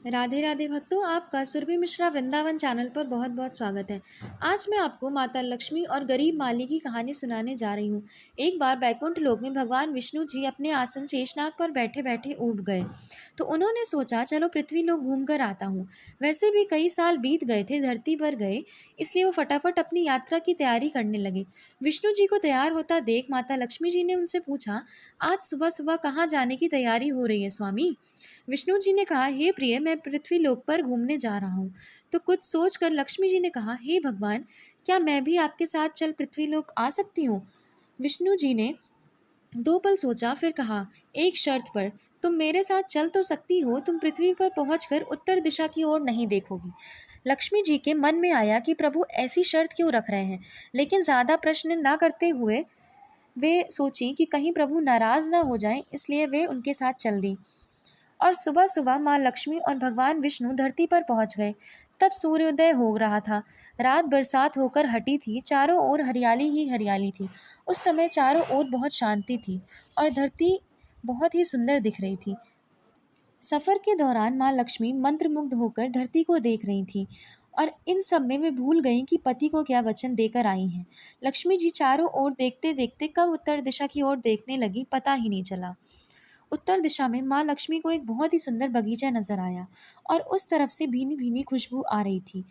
राधे राधे भक्तों, आपका सुरभि मिश्रा वृंदावन चैनल पर बहुत बहुत स्वागत है। आज मैं आपको माता लक्ष्मी और गरीब माली की कहानी सुनाने जा रही हूँ। एक बार बैकुंठ लोक में भगवान विष्णु जी अपने आसन शेषनाग पर बैठे बैठे ऊब गए। तो उन्होंने सोचा, चलो पृथ्वी लोक घूम कर आता हूँ। वैसे भी कई साल बीत गए थे, धरती पर गए, इसलिए वो फटाफट अपनी यात्रा की तैयारी करने लगे। विष्णु जी को तैयार होता देख माता लक्ष्मी जी ने उनसे पूछा, आज सुबह सुबह कहाँ जाने की तैयारी हो रही है स्वामी? विष्णु जी ने कहा, हे प्रिय, मैं पृथ्वी लोक पर घूमने जा रहा हूँ। तो कुछ सोचकर लक्ष्मी जी ने कहा, हे भगवान, क्या मैं भी आपके साथ चल पृथ्वी लोक आ सकती हूँ? विष्णु जी ने दो पल सोचा, फिर कहा, एक शर्त पर। तुम मेरे साथ चल तो सकती हो, तुम पृथ्वी पर पहुंचकर उत्तर दिशा की ओर नहीं देखोगी। लक्ष्मी जी के मन में आया कि प्रभु ऐसी शर्त क्यों रख रहे हैं, लेकिन ज्यादा प्रश्न ना करते हुए वे सोची कि कहीं प्रभु नाराज ना हो जाएं, इसलिए वे उनके साथ चल दी। और सुबह सुबह माँ लक्ष्मी और भगवान विष्णु धरती पर पहुंच गए। तब सूर्योदय हो रहा था। रात बरसात होकर हटी थी, चारों ओर हरियाली ही हरियाली थी। उस समय चारों ओर बहुत शांति थी और धरती बहुत ही सुंदर दिख रही थी। सफर के दौरान माँ लक्ष्मी मंत्रमुग्ध होकर धरती को देख रही थी और इन सब में वे भूल गईं कि पति को क्या वचन देकर आई हैं। लक्ष्मी जी चारों ओर देखते देखते कब उत्तर दिशा की ओर देखने लगी, पता ही नहीं चला। उत्तर दिशा में माँ लक्ष्मी को एक बहुत ही सुंदर बगीचा नजर आया और उस तरफ से भीनी भीनी खुशबू आ रही थी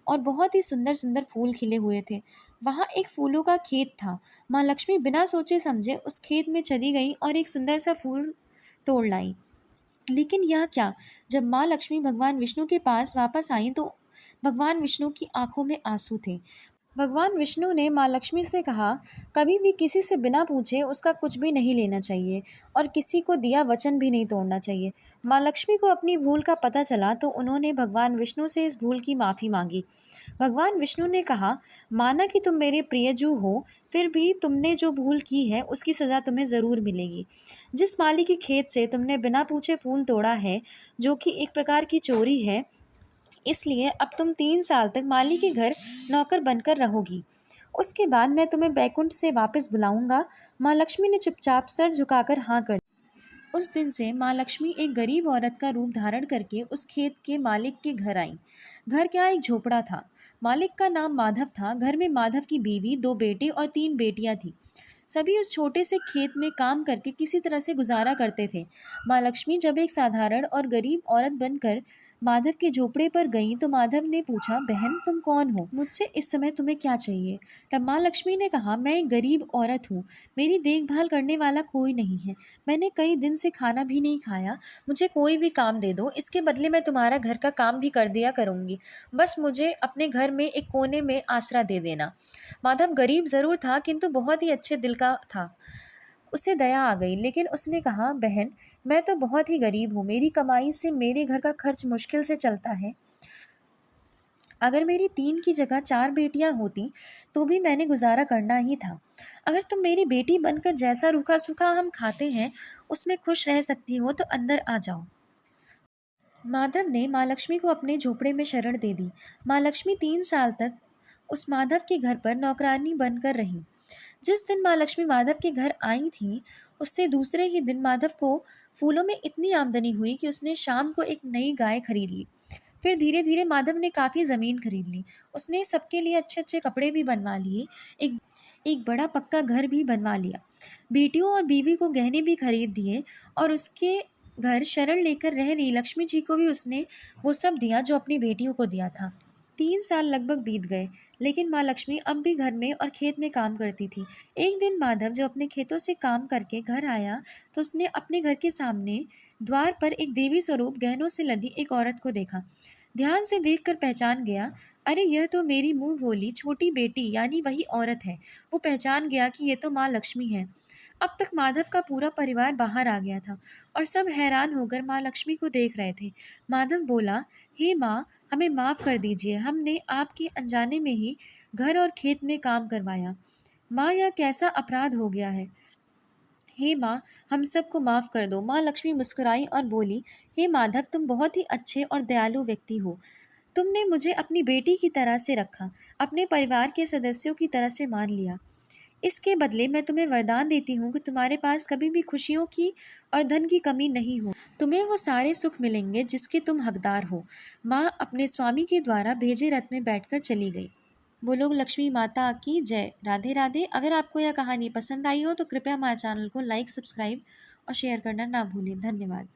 और बहुत ही सुंदर सुंदर फूल खिले हुए थे। वहाँ एक फूलों का खेत था। माँ लक्ष्मी बिना सोचे समझे उस खेत में चली गई और एक सुंदर सा फूल तोड़ लाई। लेकिन यह क्या, जब माँ लक्ष्मी भगवान विष्णु के पास वापस आई तो भगवान विष्णु की आंखों में आंसू थे। भगवान विष्णु ने माँ लक्ष्मी से कहा, कभी भी किसी से बिना पूछे उसका कुछ भी नहीं लेना चाहिए और किसी को दिया वचन भी नहीं तोड़ना चाहिए। माँ लक्ष्मी को अपनी भूल का पता चला तो उन्होंने भगवान विष्णु से इस भूल की माफ़ी मांगी। भगवान विष्णु ने कहा, माना कि तुम मेरे प्रियजू हो, फिर भी तुमने जो भूल की है उसकी सज़ा तुम्हें ज़रूर मिलेगी। जिस माली के खेत से तुमने बिना पूछे फूल तोड़ा है, जो कि एक प्रकार की चोरी है, इसलिए अब तुम 3 साल तक माली के घर नौकर बनकर रहोगी। उसके बाद मैं तुम्हें बैकुंठ से वापस बुलाऊंगा। माँ लक्ष्मी ने चुपचाप सर झुकाकर हाँ कर दी। उस दिन से माँ लक्ष्मी एक गरीब औरत का रूप धारण करके उस खेत के मालिक के घर आई। घर क्या, एक झोपड़ा था। मालिक का नाम माधव था। घर में माधव की बीवी, 2 बेटे और 3 बेटियां थी। सभी उस छोटे से खेत में काम करके किसी तरह से गुजारा करते थे। माँ लक्ष्मी जब एक साधारण और गरीब औरत बनकर माधव के झोपड़े पर गई तो माधव ने पूछा, बहन तुम कौन हो, मुझसे इस समय तुम्हें क्या चाहिए? तब माँ लक्ष्मी ने कहा, मैं एक गरीब औरत हूँ, मेरी देखभाल करने वाला कोई नहीं है, मैंने कई दिन से खाना भी नहीं खाया, मुझे कोई भी काम दे दो, इसके बदले मैं तुम्हारा घर का काम भी कर दिया करूंगी, बस मुझे अपने घर में एक कोने में आसरा दे देना। माधव गरीब जरूर था किंतु बहुत ही अच्छे दिल का था। उसे दया आ गई, लेकिन उसने कहा, बहन मैं तो बहुत ही गरीब हूँ, मेरी कमाई से मेरे घर का खर्च मुश्किल से चलता है। अगर मेरी 3 की जगह 4 बेटियां होती तो भी मैंने गुजारा करना ही था। अगर तुम मेरी बेटी बनकर जैसा रूखा सूखा हम खाते हैं उसमें खुश रह सकती हो तो अंदर आ जाओ। माधव ने माँ लक्ष्मी को अपने झोपड़े में शरण दे दी। माँ लक्ष्मी 3 साल तक उस माधव के घर पर नौकरानी बनकर रही। जिस दिन माँ लक्ष्मी माधव के घर आई थी, उससे दूसरे ही दिन माधव को फूलों में इतनी आमदनी हुई कि उसने शाम को एक नई गाय खरीद ली। फिर धीरे धीरे माधव ने काफ़ी ज़मीन खरीद ली। उसने सबके लिए अच्छे अच्छे कपड़े भी बनवा लिए, एक एक बड़ा पक्का घर भी बनवा लिया। बेटियों और बीवी को गहने भी खरीद दिए और उसके घर शरण लेकर रह रही लक्ष्मी जी को भी उसने वो सब दिया जो अपनी बेटियों को दिया था। 3 साल लगभग बीत गए, लेकिन माँ लक्ष्मी अब भी घर में और खेत में काम करती थी। एक दिन माधव जो अपने खेतों से काम करके घर आया तो उसने अपने घर के सामने द्वार पर एक देवी स्वरूप गहनों से लदी एक औरत को देखा। ध्यान से देखकर पहचान गया, अरे यह तो मेरी मुंह बोली छोटी बेटी यानी वही औरत है। वो पहचान गया कि ये तो माँ लक्ष्मी है। अब तक माधव का पूरा परिवार बाहर आ गया था और सब हैरान होकर माँ लक्ष्मी को देख रहे थे। माधव बोला, हे माँ, हमें माफ़ कर दीजिए, हमने आपके अनजाने में ही घर और खेत में काम करवाया। माँ, यह कैसा अपराध हो गया है। हे माँ, हम सबको माफ़ कर दो। माँ लक्ष्मी मुस्कुराई और बोली, हे माधव, तुम बहुत ही अच्छे और दयालु व्यक्ति हो। तुमने मुझे अपनी बेटी की तरह से रखा, अपने परिवार के सदस्यों की तरह से मान लिया। इसके बदले मैं तुम्हें वरदान देती हूँ कि तुम्हारे पास कभी भी खुशियों की और धन की कमी नहीं हो। तुम्हें वो सारे सुख मिलेंगे जिसके तुम हकदार हो। माँ अपने स्वामी के द्वारा भेजे रथ में बैठकर चली गई। बोलो लक्ष्मी माता की जय। राधे राधे। अगर आपको यह कहानी पसंद आई हो तो कृपया हमारे चैनल को लाइक, सब्सक्राइब और शेयर करना ना भूलें। धन्यवाद।